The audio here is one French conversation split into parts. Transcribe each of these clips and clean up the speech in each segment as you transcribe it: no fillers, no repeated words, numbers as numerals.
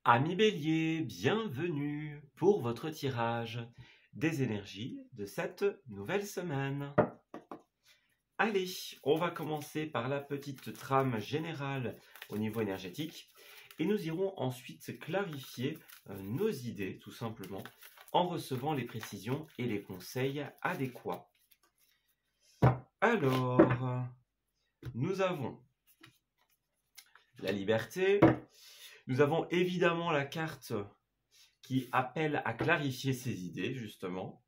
Amis Bélier, bienvenue pour votre tirage des énergies de cette nouvelle semaine. Allez, on va commencer par la petite trame générale au niveau énergétique et nous irons ensuite clarifier nos idées tout simplement en recevant les précisions et les conseils adéquats. Alors, nous avons la liberté. Nous avons évidemment la carte qui appelle à clarifier ses idées, justement.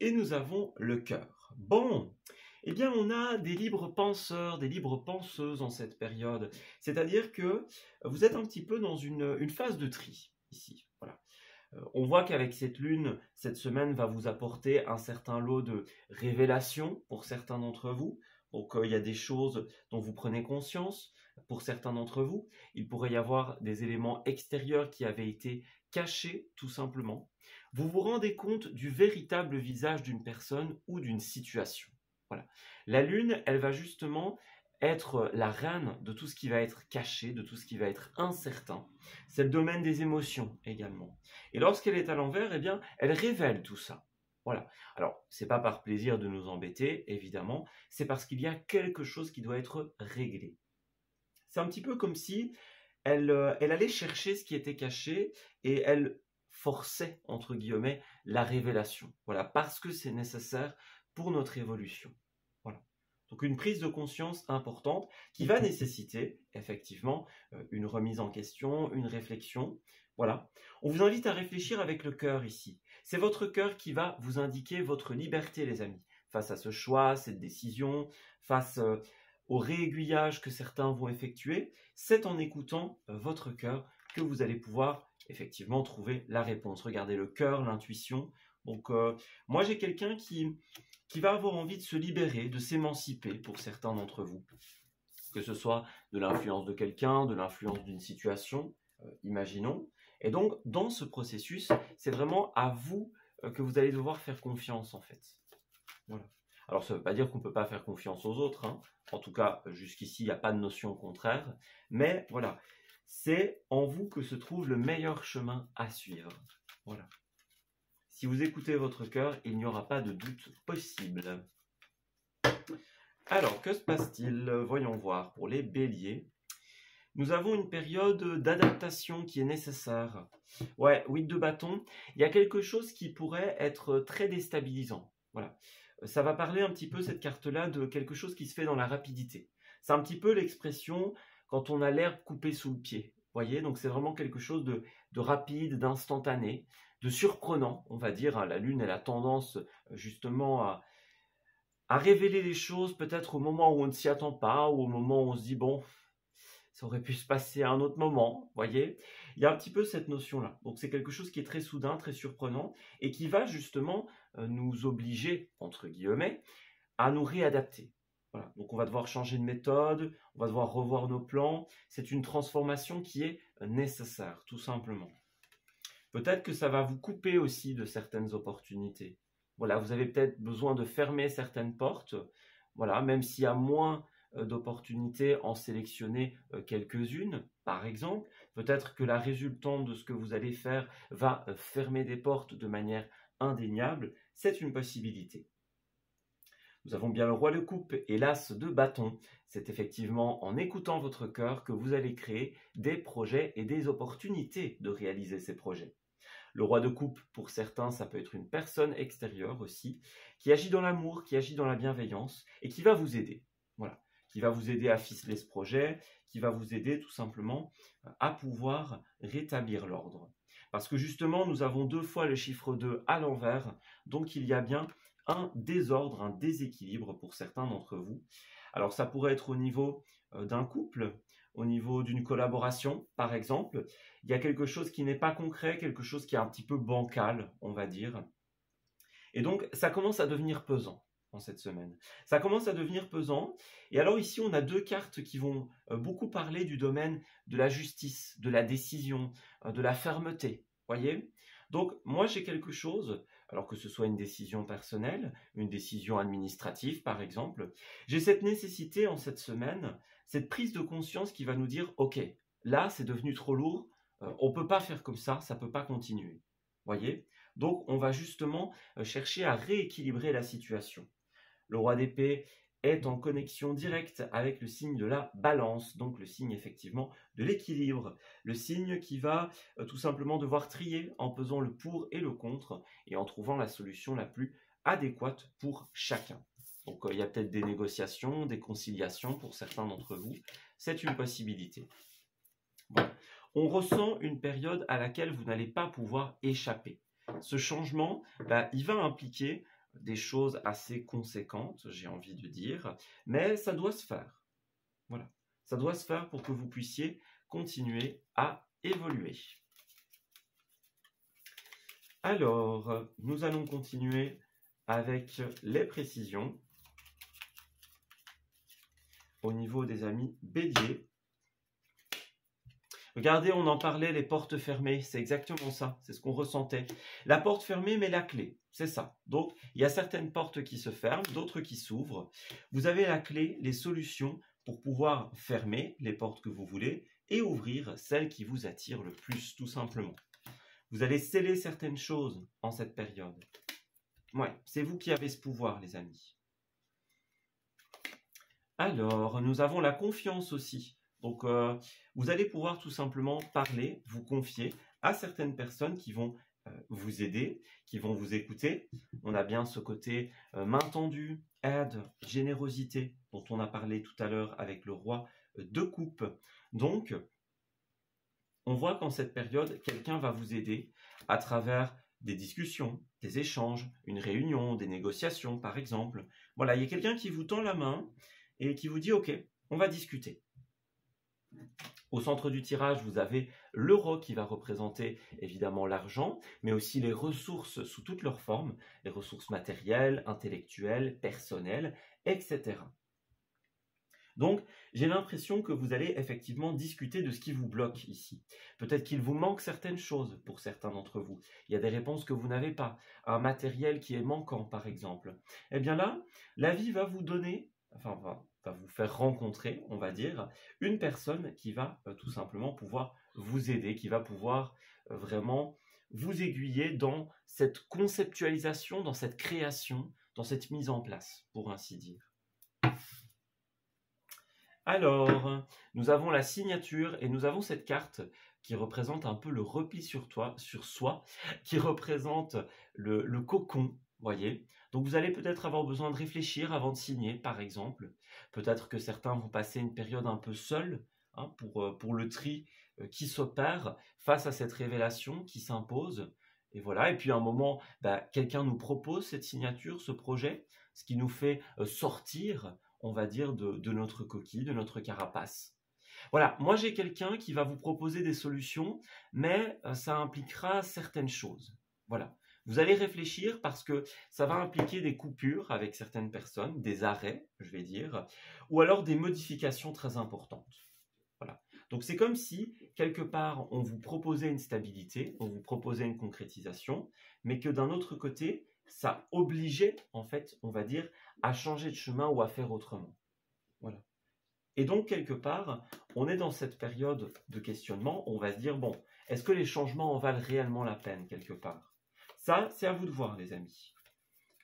Et nous avons le cœur. Bon, eh bien, on a des libres penseurs, des libres penseuses en cette période. C'est-à-dire que vous êtes un petit peu dans une phase de tri, ici. Voilà. On voit qu'avec cette lune, cette semaine va vous apporter un certain lot de révélations pour certains d'entre vous. Donc, il y a des choses dont vous prenez conscience. Pour certains d'entre vous, il pourrait y avoir des éléments extérieurs qui avaient été cachés, tout simplement. Vous vous rendez compte du véritable visage d'une personne ou d'une situation. Voilà. La lune, elle va justement être la reine de tout ce qui va être caché, de tout ce qui va être incertain. C'est le domaine des émotions également. Et lorsqu'elle est à l'envers, eh bien, elle révèle tout ça. Voilà. Alors, c'est pas par plaisir de nous embêter, évidemment, c'est parce qu'il y a quelque chose qui doit être réglé. C'est un petit peu comme si elle allait chercher ce qui était caché et elle forçait, entre guillemets, la révélation. Voilà, parce que c'est nécessaire pour notre évolution. Voilà. Donc une prise de conscience importante qui va nécessiter, effectivement, une remise en question, une réflexion. Voilà. On vous invite à réfléchir avec le cœur ici. C'est votre cœur qui va vous indiquer votre liberté, les amis, face à ce choix, cette décision, face au réaiguillage que certains vont effectuer. C'est en écoutant votre cœur que vous allez pouvoir effectivement trouver la réponse. Regardez le cœur, l'intuition. Donc moi j'ai quelqu'un qui va avoir envie de se libérer, de s'émanciper pour certains d'entre vous. Que ce soit de l'influence de quelqu'un, de l'influence d'une situation, imaginons. Et donc dans ce processus, c'est vraiment à vous que vous allez devoir faire confiance en fait. Voilà. Alors ça ne veut pas dire qu'on ne peut pas faire confiance aux autres, hein. En tout cas, jusqu'ici, il n'y a pas de notion contraire. Mais voilà, c'est en vous que se trouve le meilleur chemin à suivre. Voilà. Si vous écoutez votre cœur, il n'y aura pas de doute possible. Alors, que se passe-t-il? Voyons voir. Pour les béliers, nous avons une période d'adaptation qui est nécessaire. Ouais, 8 de bâton. Il y a quelque chose qui pourrait être très déstabilisant. Voilà. Ça va parler un petit peu, cette carte-là, de quelque chose qui se fait dans la rapidité. C'est un petit peu l'expression quand on a l'herbe coupée sous le pied. Vous voyez, donc c'est vraiment quelque chose de rapide, d'instantané, de surprenant, on va dire. La lune, elle a tendance justement à révéler les choses peut-être au moment où on ne s'y attend pas, ou au moment où on se dit, bon, ça aurait pu se passer à un autre moment, vous voyez. Il y a un petit peu cette notion-là. Donc c'est quelque chose qui est très soudain, très surprenant, et qui va justement nous obliger, entre guillemets, à nous réadapter. Voilà. Donc on va devoir changer de méthode, on va devoir revoir nos plans. C'est une transformation qui est nécessaire, tout simplement. Peut-être que ça va vous couper aussi de certaines opportunités. Voilà, vous avez peut-être besoin de fermer certaines portes. Voilà, même s'il y a moins d'opportunités, en sélectionner quelques-unes, par exemple. Peut-être que la résultante de ce que vous allez faire va fermer des portes de manière indéniable. C'est une possibilité. Nous avons bien le roi de coupe et l'as de bâton. C'est effectivement en écoutant votre cœur que vous allez créer des projets et des opportunités de réaliser ces projets. Le roi de coupe, pour certains, ça peut être une personne extérieure aussi, qui agit dans l'amour, qui agit dans la bienveillance et qui va vous aider. Voilà, qui va vous aider à ficeler ce projet, qui va vous aider tout simplement à pouvoir rétablir l'ordre. Parce que justement, nous avons 2 fois le chiffre 2 à l'envers, donc il y a bien un désordre, un déséquilibre pour certains d'entre vous. Alors ça pourrait être au niveau d'un couple, au niveau d'une collaboration, par exemple. Il y a quelque chose qui n'est pas concret, quelque chose qui est un petit peu bancal, on va dire. Et donc, ça commence à devenir pesant en cette semaine. Ça commence à devenir pesant. Et alors ici, on a 2 cartes qui vont beaucoup parler du domaine de la justice, de la décision, de la fermeté. Voyez ? Donc, moi, j'ai quelque chose, alors que ce soit une décision personnelle, une décision administrative, par exemple, j'ai cette nécessité en cette semaine, cette prise de conscience qui va nous dire, OK, là, c'est devenu trop lourd, on ne peut pas faire comme ça ne peut pas continuer. Voyez? Donc, on va justement chercher à rééquilibrer la situation. Le roi d'épée est en connexion directe avec le signe de la balance, donc le signe effectivement de l'équilibre, le signe qui va tout simplement devoir trier en pesant le pour et le contre et en trouvant la solution la plus adéquate pour chacun. Donc il y a peut-être des négociations, des conciliations pour certains d'entre vous, c'est une possibilité. Bon. On ressent une période à laquelle vous n'allez pas pouvoir échapper. Ce changement, il va impliquer des choses assez conséquentes, j'ai envie de dire, mais ça doit se faire. Voilà, ça doit se faire pour que vous puissiez continuer à évoluer. Alors, nous allons continuer avec les précisions au niveau des amis béliers. Regardez, on en parlait, les portes fermées, c'est exactement ça, c'est ce qu'on ressentait. La porte fermée, mais la clé, c'est ça. Donc, il y a certaines portes qui se ferment, d'autres qui s'ouvrent. Vous avez la clé, les solutions pour pouvoir fermer les portes que vous voulez et ouvrir celles qui vous attirent le plus, tout simplement. Vous allez sceller certaines choses en cette période. Ouais, c'est vous qui avez ce pouvoir, les amis. Alors, nous avons la confiance aussi. Donc, vous allez pouvoir tout simplement parler, vous confier à certaines personnes qui vont vous aider, qui vont vous écouter. On a bien ce côté main tendue, aide, générosité, dont on a parlé tout à l'heure avec le roi de coupe. Donc, on voit qu'en cette période, quelqu'un va vous aider à travers des discussions, des échanges, une réunion, des négociations, par exemple. Voilà, il y a quelqu'un qui vous tend la main et qui vous dit « Ok, on va discuter ». Au centre du tirage, vous avez l'euro qui va représenter évidemment l'argent, mais aussi les ressources sous toutes leurs formes, les ressources matérielles, intellectuelles, personnelles, etc. Donc, j'ai l'impression que vous allez effectivement discuter de ce qui vous bloque ici. Peut-être qu'il vous manque certaines choses pour certains d'entre vous. Il y a des réponses que vous n'avez pas, un matériel qui est manquant par exemple. Eh bien là, la vie va vous donner, va vous faire rencontrer, on va dire, une personne qui va tout simplement pouvoir vous aider, qui va pouvoir vraiment vous aiguiller dans cette conceptualisation, dans cette création, dans cette mise en place, pour ainsi dire. Alors, nous avons la signature et nous avons cette carte qui représente un peu le repli sur soi, qui représente le cocon, voyez. Donc vous allez peut-être avoir besoin de réfléchir avant de signer, par exemple. Peut-être que certains vont passer une période un peu seule pour le tri qui s'opère face à cette révélation qui s'impose. Et voilà, et puis à un moment, quelqu'un nous propose cette signature, ce projet, ce qui nous fait sortir, on va dire, de notre coquille, de notre carapace. Voilà, moi j'ai quelqu'un qui va vous proposer des solutions, mais ça impliquera certaines choses. Voilà. Vous allez réfléchir parce que ça va impliquer des coupures avec certaines personnes, des arrêts, je vais dire, ou alors des modifications très importantes. Voilà. Donc c'est comme si, quelque part, on vous proposait une stabilité, on vous proposait une concrétisation, mais que d'un autre côté, ça obligeait, en fait, on va dire, à changer de chemin ou à faire autrement. Voilà. Et donc, quelque part, on est dans cette période de questionnement, on va se dire, bon, est-ce que les changements en valent réellement la peine, quelque part? Ça, c'est à vous de voir, les amis.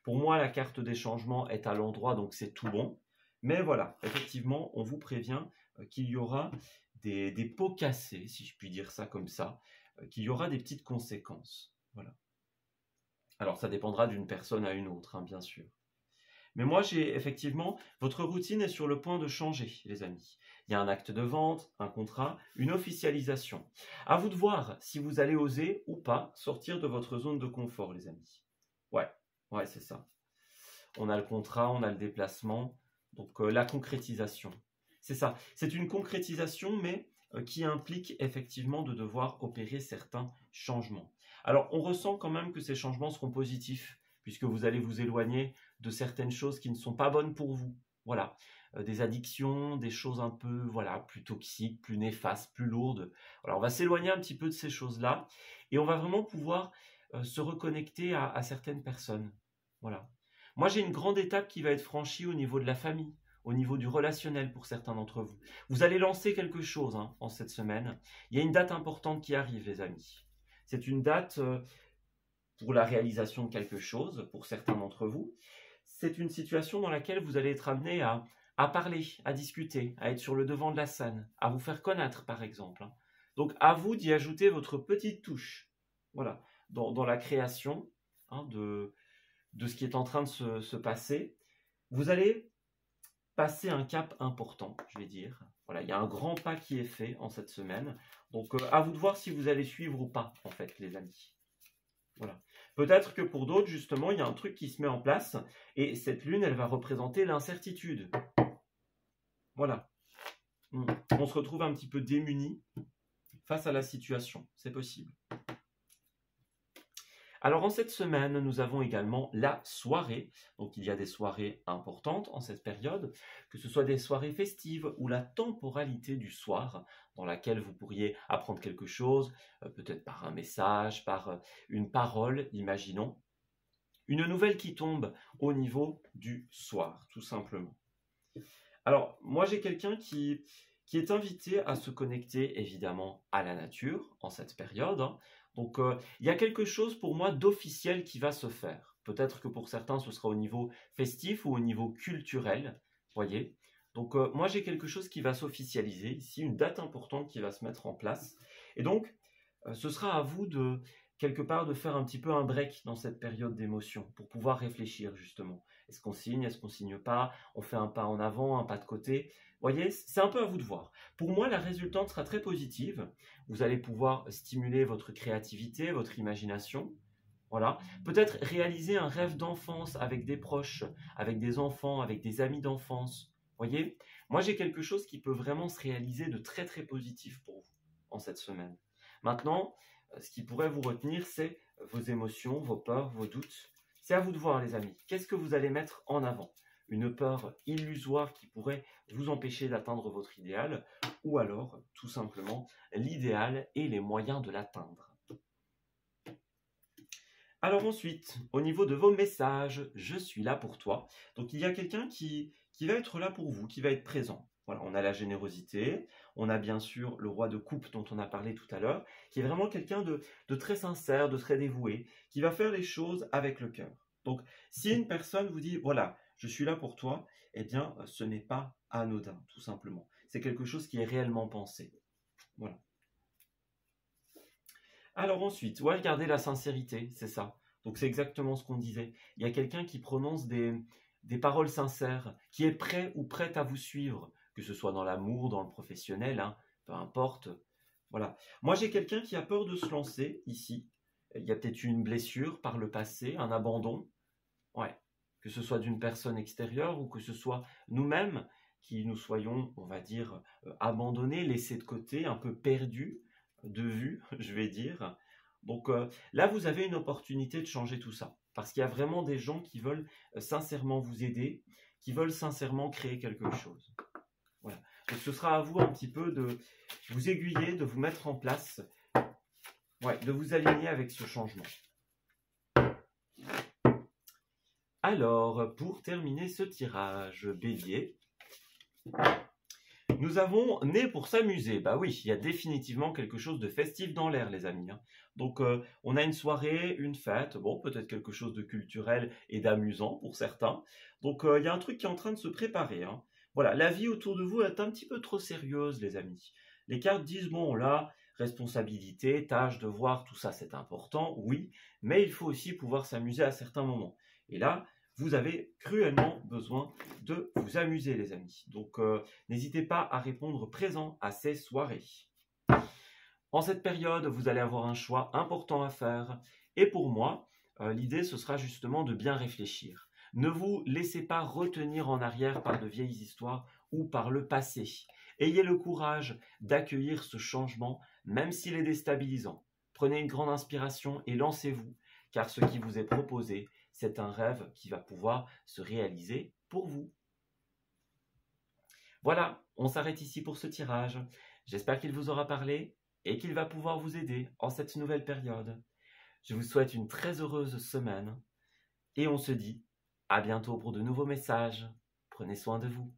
Pour moi, la carte des changements est à l'endroit, donc c'est tout bon. Mais voilà, effectivement, on vous prévient qu'il y aura des pots cassés, si je puis dire ça comme ça, qu'il y aura des petites conséquences. Voilà. Alors, ça dépendra d'une personne à une autre, bien sûr. Mais moi, j'ai effectivement, votre routine est sur le point de changer, les amis. Il y a un acte de vente, un contrat, une officialisation. À vous de voir si vous allez oser ou pas sortir de votre zone de confort, les amis. Ouais, c'est ça. On a le contrat, on a le déplacement, donc la concrétisation. C'est ça. C'est une concrétisation, mais qui implique effectivement de devoir opérer certains changements. Alors, on ressent quand même que ces changements seront positifs, puisque vous allez vous éloigner de certaines choses qui ne sont pas bonnes pour vous. Voilà, des addictions, des choses un peu plus toxiques, plus néfastes, plus lourdes. Alors, on va s'éloigner un petit peu de ces choses-là et on va vraiment pouvoir se reconnecter à certaines personnes. Voilà. Moi, j'ai une grande étape qui va être franchie au niveau de la famille, au niveau du relationnel pour certains d'entre vous. Vous allez lancer quelque chose en cette semaine. Il y a une date importante qui arrive, les amis. C'est une date pour la réalisation de quelque chose, pour certains d'entre vous. C'est une situation dans laquelle vous allez être amené à parler, à discuter, à être sur le devant de la scène, à vous faire connaître, par exemple. Donc, à vous d'y ajouter votre petite touche, voilà, dans la création de ce qui est en train de se passer. Vous allez passer un cap important, je vais dire. Voilà, il y a un grand pas qui est fait en cette semaine. Donc, à vous de voir si vous allez suivre ou pas, en fait, les amis. Voilà. Peut-être que pour d'autres, justement, il y a un truc qui se met en place et cette lune, elle va représenter l'incertitude. Voilà. On se retrouve un petit peu démunis face à la situation. C'est possible. Alors, en cette semaine, nous avons également la soirée. Donc, il y a des soirées importantes en cette période, que ce soit des soirées festives ou la temporalité du soir, dans laquelle vous pourriez apprendre quelque chose, peut-être par un message, par une parole, imaginons. Une nouvelle qui tombe au niveau du soir, tout simplement. Alors, moi, j'ai quelqu'un qui est invité à se connecter, évidemment, à la nature en cette période. Donc, il y a quelque chose pour moi d'officiel qui va se faire. Peut-être que pour certains, ce sera au niveau festif ou au niveau culturel, voyez. Donc, moi, j'ai quelque chose qui va s'officialiser ici, une date importante qui va se mettre en place. Et donc, ce sera à vous de, quelque part, de faire un petit peu un break dans cette période d'émotion pour pouvoir réfléchir, justement. Est-ce qu'on signe, est-ce qu'on signe pas? On fait un pas en avant, un pas de côté. Voyez, c'est un peu à vous de voir. Pour moi, la résultante sera très positive. Vous allez pouvoir stimuler votre créativité, votre imagination. Voilà. Peut-être réaliser un rêve d'enfance avec des proches, avec des enfants, avec des amis d'enfance. Voyez, moi j'ai quelque chose qui peut vraiment se réaliser de très très positif pour vous en cette semaine. Maintenant, ce qui pourrait vous retenir, c'est vos émotions, vos peurs, vos doutes. C'est à vous de voir, les amis. Qu'est-ce que vous allez mettre en avant? Une peur illusoire qui pourrait vous empêcher d'atteindre votre idéal, ou alors, tout simplement, l'idéal et les moyens de l'atteindre. Alors ensuite, au niveau de vos messages, je suis là pour toi. Donc il y a quelqu'un qui va être là pour vous, qui va être présent. Voilà, on a la générosité, on a bien sûr le roi de coupe dont on a parlé tout à l'heure, qui est vraiment quelqu'un de très sincère, de très dévoué, qui va faire les choses avec le cœur. Donc si une personne vous dit, voilà, je suis là pour toi, eh bien ce n'est pas anodin, tout simplement. C'est quelque chose qui est réellement pensé. Voilà. Alors ensuite, ouais, garder la sincérité, c'est ça. Donc c'est exactement ce qu'on disait. Il y a quelqu'un qui prononce des paroles sincères, qui est prêt ou prête à vous suivre, que ce soit dans l'amour, dans le professionnel, peu importe. Voilà. Moi j'ai quelqu'un qui a peur de se lancer ici. Il y a peut-être eu une blessure par le passé, un abandon. Ouais. Que ce soit d'une personne extérieure ou que ce soit nous-mêmes qui nous soyons, on va dire, abandonnés, laissés de côté, un peu perdus de vue, je vais dire. Donc là, vous avez une opportunité de changer tout ça. Parce qu'il y a vraiment des gens qui veulent sincèrement vous aider, qui veulent sincèrement créer quelque chose. Voilà. Donc ce sera à vous un petit peu de vous aiguiller, de vous mettre en place, ouais, de vous aligner avec ce changement. Alors, pour terminer ce tirage bélier, nous avons né pour s'amuser. Bah oui, il y a définitivement quelque chose de festif dans l'air, les amis. Donc, on a une soirée, une fête, bon, peut-être quelque chose de culturel et d'amusant pour certains. Donc, il y a un truc qui est en train de se préparer. Voilà, la vie autour de vous est un petit peu trop sérieuse, les amis. Les cartes disent, bon, là, responsabilité, tâche, devoir, tout ça, c'est important, oui, mais il faut aussi pouvoir s'amuser à certains moments. Et là, vous avez cruellement besoin de vous amuser, les amis. Donc, n'hésitez pas à répondre présent à ces soirées. En cette période, vous allez avoir un choix important à faire. Et pour moi, l'idée, ce sera justement de bien réfléchir. Ne vous laissez pas retenir en arrière par de vieilles histoires ou par le passé. Ayez le courage d'accueillir ce changement, même s'il est déstabilisant. Prenez une grande inspiration et lancez-vous, car ce qui vous est proposé, c'est un rêve qui va pouvoir se réaliser pour vous. Voilà, on s'arrête ici pour ce tirage. J'espère qu'il vous aura parlé et qu'il va pouvoir vous aider en cette nouvelle période. Je vous souhaite une très heureuse semaine et on se dit à bientôt pour de nouveaux messages. Prenez soin de vous.